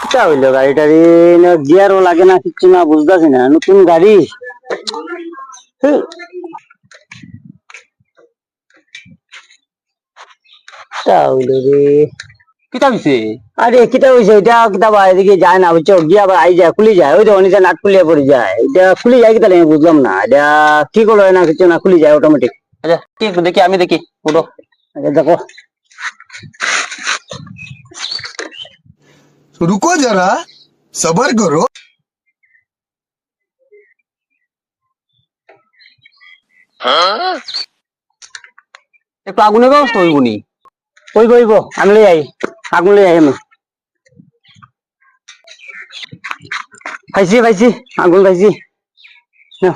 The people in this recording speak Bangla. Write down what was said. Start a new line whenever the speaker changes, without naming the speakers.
কিটা হইলো গাড়িটারি না গিয়ারও লাগে না কিচ্ছু না বুঝতেছি না নতুন গাড়ি কিটা হইলো রে
কিতা হইছে?
আরে কিটা হইছে এটা কিটা বা এদিকে যায় না বুঝছো গিয়া আবার আই যায় খুলি যায় ওই তো অনিচে নাট খুলিয়া পড়ে যায় এটা খুলি যায় কিতা আমি বুঝলাম না এটা কি করলো না কিছু না খুলি যায় অটোমেটিক
আচ্ছা কি একটু দেখি, আমি দেখি উঠো।
আচ্ছা দেখো
रुको जरा सबर करो।
একটু আগুনের ব্যবস্থা হইব নি?
কইব কইব আমি লই আই আগুন লই আই আমি পাইছি পাইছি আগুন পাইছি নাও